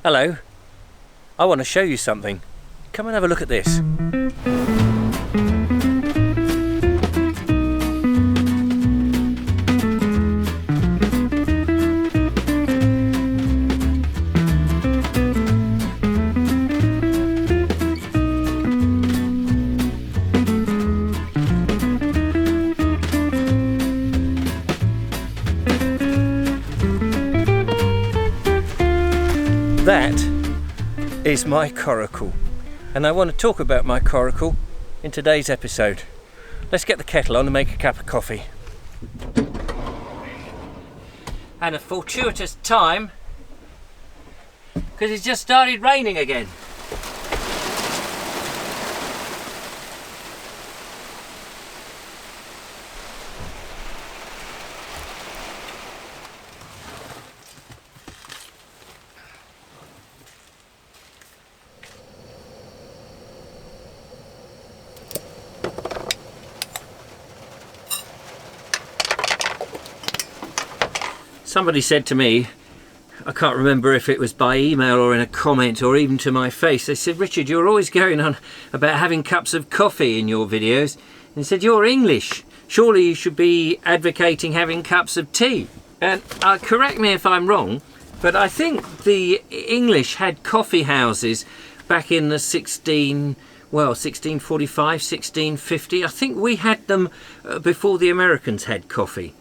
Hello, I want to show you something. Come and have a look at this. That is my coracle, and I want to talk about my coracle in today's episode. Let's get the kettle on and make a cup of coffee. And a fortuitous time, because it's just started raining again. Somebody said to me, I can't remember if it was by email or in a comment or even to my face, they said, Richard, you're always going on about having cups of coffee in your videos. And they said, you're English. Surely you should be advocating having cups of tea. And correct me if I'm wrong, but I think the English had coffee houses back in the 1645, 1650. I think we had them before the Americans had coffee.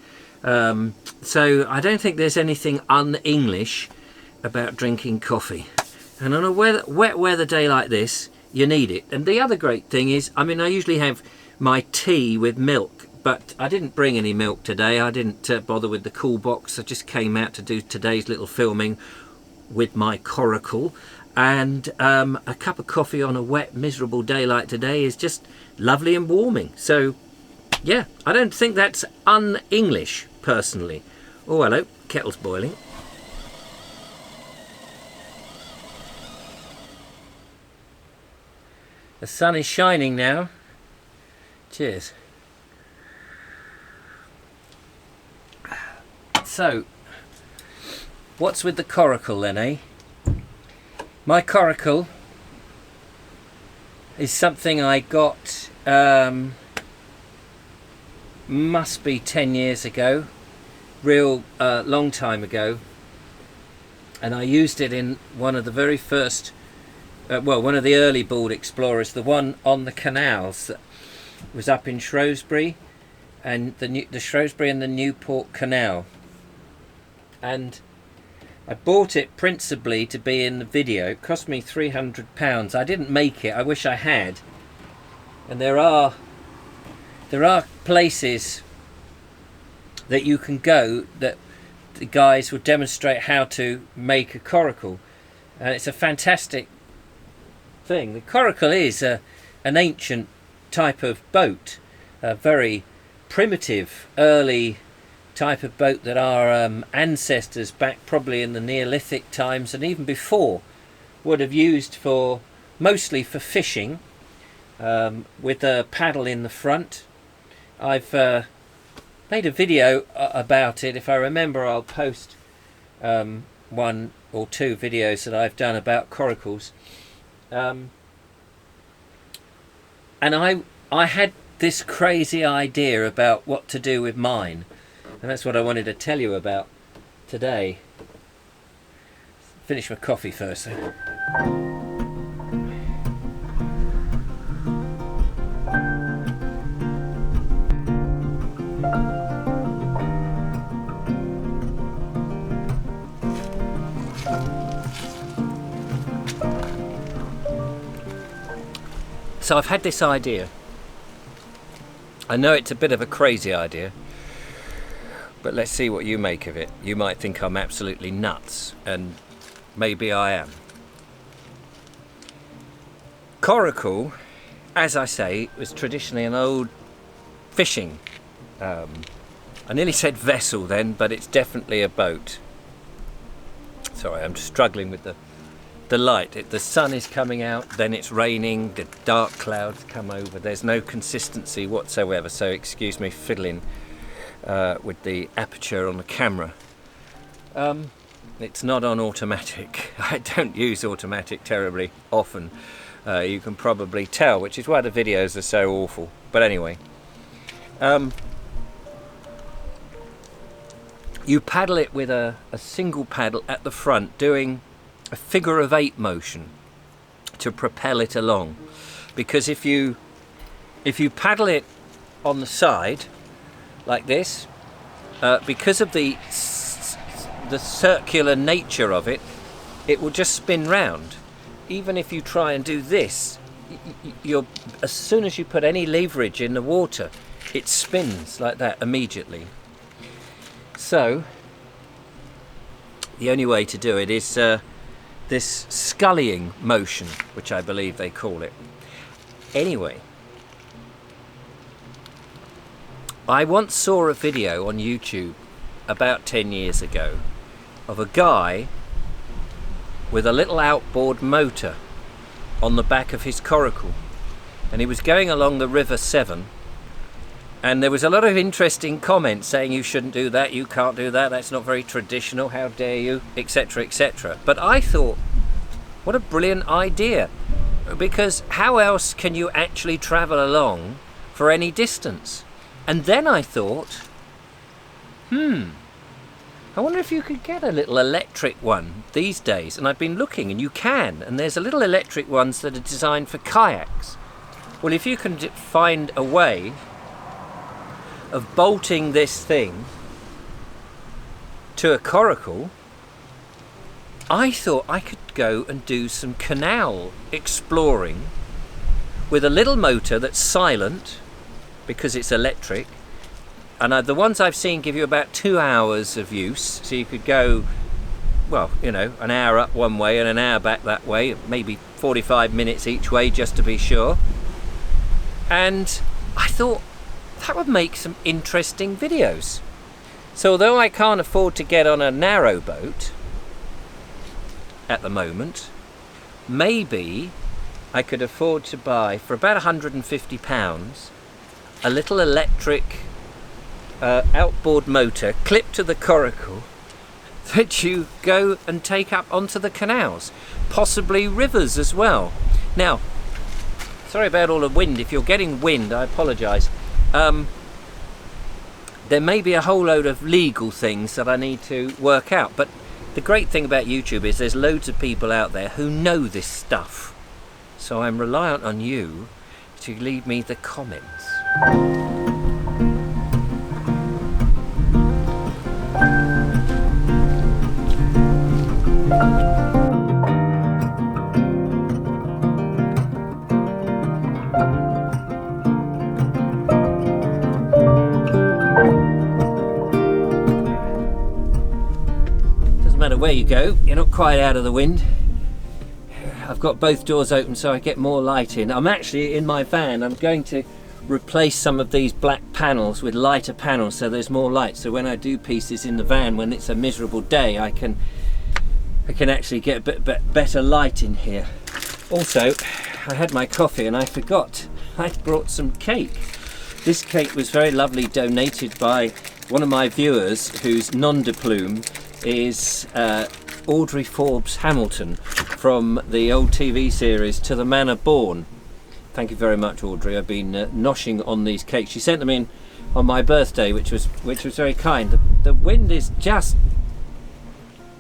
So I don't think there's anything un-English about drinking coffee. And on a wet weather day like this, you need it. And the other great thing is, I mean, I usually have my tea with milk, but I didn't bring any milk today. I didn't bother with the cool box. I just came out to do today's little filming with my coracle. And a cup of coffee on a wet, miserable day like today is just lovely and warming. So, yeah, I don't think that's un-English, personally. Oh, hello, kettle's boiling. The sun is shining now. Cheers. So, what's with the coracle then, eh? My coracle is something I got, must be 10 years ago, real long time ago, and I used it in one of the very first, one of the early board explorers, the one on the canals that was up in Shrewsbury, and the Shrewsbury and the Newport Canal. And I bought it principally to be in the video. It cost me £300. I didn't make it, I wish I had. And there are places that you can go that the guys will demonstrate how to make a coracle, and it's a fantastic thing. The coracle is an ancient type of boat, a very primitive early type of boat that our ancestors back probably in the Neolithic times and even before would have used mostly for fishing, with a paddle in the front. I've made a video about it. If I remember, I'll post one or two videos that I've done about coracles. And I had this crazy idea about what to do with mine, and that's what I wanted to tell you about today. Finish my coffee first though. So I've had this idea. I know it's a bit of a crazy idea, but let's see what you make of it. You might think I'm absolutely nuts, and maybe I am. Coracle, as I say, was traditionally an old fishing. I nearly said vessel then, but it's definitely a boat. Sorry, I'm struggling with the light. The sun is coming out, then it's raining, the dark clouds come over. There's no consistency whatsoever, so excuse me fiddling with the aperture on the camera. It's not on automatic. I don't use automatic terribly often. You can probably tell, which is why the videos are so awful. But anyway, you paddle it with a single paddle at the front, doing a figure of 8 motion to propel it along. Because if you paddle it on the side like this, because of the circular nature of it, it will just spin round. Even if you try and do this, as soon as you put any leverage in the water, it spins like that immediately. So the only way to do it is this scullying motion, which I believe they call it. Anyway, I once saw a video on YouTube about 10 years ago of a guy with a little outboard motor on the back of his coracle, and he was going along the River Severn, and there was a lot of interesting comments saying you shouldn't do that, you can't do that, that's not very traditional, how dare you, etc, etc. But I thought, what a brilliant idea, because how else can you actually travel along for any distance? And then I thought, I wonder if you could get a little electric one these days. And I've been looking, and you can, and there's a little electric ones that are designed for kayaks. Well, if you can find a way of bolting this thing to a coracle, I thought I could go and do some canal exploring with a little motor that's silent because it's electric. And the ones I've seen give you about 2 hours of use, so you could go, well, you know, an hour up one way and an hour back that way, maybe 45 minutes each way just to be sure. And I thought that would make some interesting videos. So although I can't afford to get on a narrow boat at the moment, maybe I could afford to buy for about £150 a little electric outboard motor clipped to the coracle that you go and take up onto the canals, possibly rivers as well. Now, sorry about all the wind. If you're getting wind, I apologise. There may be a whole load of legal things that I need to work out, but the great thing about YouTube is there's loads of people out there who know this stuff, so I'm reliant on you to leave me the comments. Doesn't matter where you go, you're not quite out of the wind. I've got both doors open so I get more light in. I'm actually in my van. I'm going to replace some of these black panels with lighter panels so there's more light, so when I do pieces in the van when it's a miserable day, I can actually get a bit better light in here. Also, I had my coffee and I forgot I brought some cake. This cake was very lovely, donated by one of my viewers whose nom de plume is Audrey Forbes Hamilton from the old TV series To the Manor Born. Thank you very much, Audrey. I've been noshing on these cakes. She sent them in on my birthday, which was very kind. The wind is just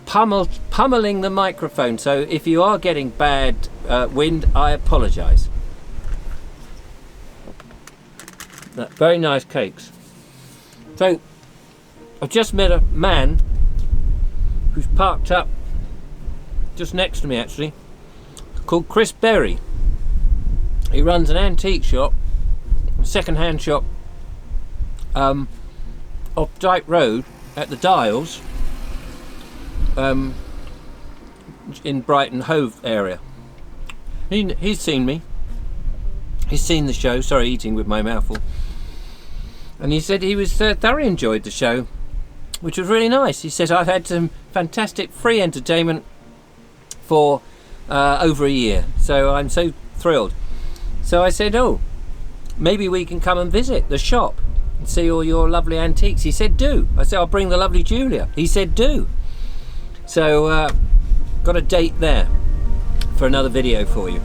pummeling the microphone, so if you are getting bad wind, I apologise. Very nice cakes. So I've just met a man who's parked up just next to me, actually, called Chris Berry. He runs an antique shop, a second-hand shop, off Dyke Road at the Dials, in Brighton Hove area. He's seen me. He's seen the show. Sorry, eating with my mouth full. And he said he was thoroughly enjoyed the show, which was really nice. He said, I've had some fantastic free entertainment for over a year, so I'm so thrilled. So I said, oh, maybe we can come and visit the shop and see all your lovely antiques. He said, do. I said, I'll bring the lovely Julia. He said, do. So got a date there for another video for you.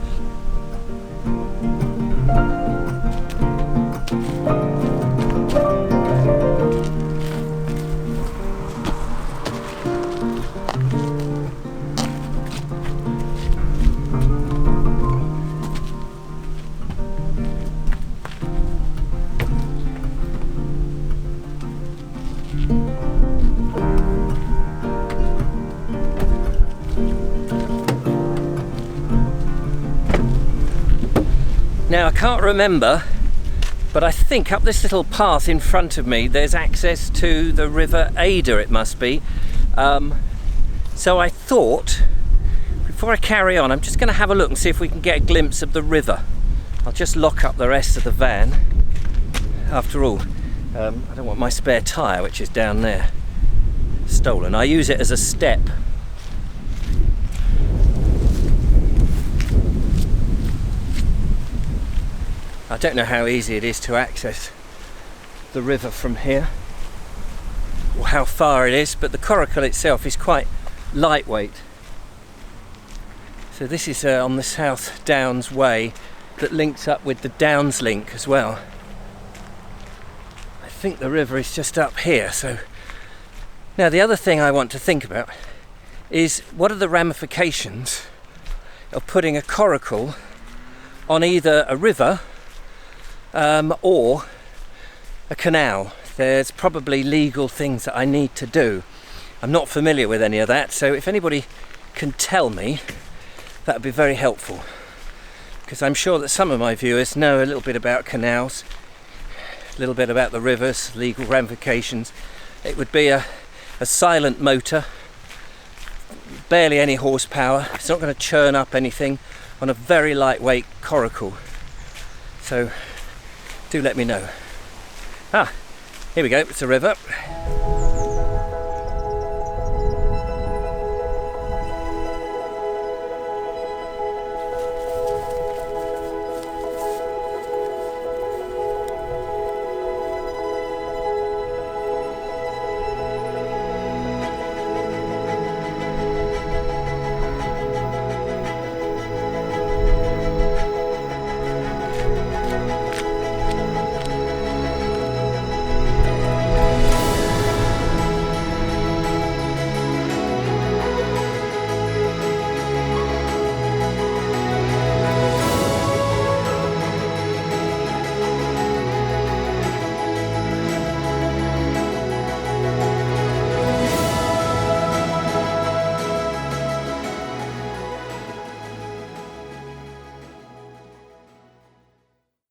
Now I can't remember, but I think up this little path in front of me there's access to the River Ada, it must be. So I thought, before I carry on, I'm just going to have a look and see if we can get a glimpse of the river. I'll just lock up the rest of the van. After all, I don't want my spare tyre, which is down there, stolen. I use it as a step. I don't know how easy it is to access the river from here, or how far it is, but the coracle itself is quite lightweight. So this is on the South Downs Way that links up with the Downs link as well. I think the river is just up here. So now the other thing I want to think about is, what are the ramifications of putting a coracle on either a river or a canal? There's probably legal things that I need to do. I'm not familiar with any of that, so if anybody can tell me, that would be very helpful, because I'm sure that some of my viewers know a little bit about canals, a little bit about the rivers, legal ramifications. It would be a silent motor, barely any horsepower. It's not going to churn up anything on a very lightweight coracle. So do let me know. Here we go, it's a river.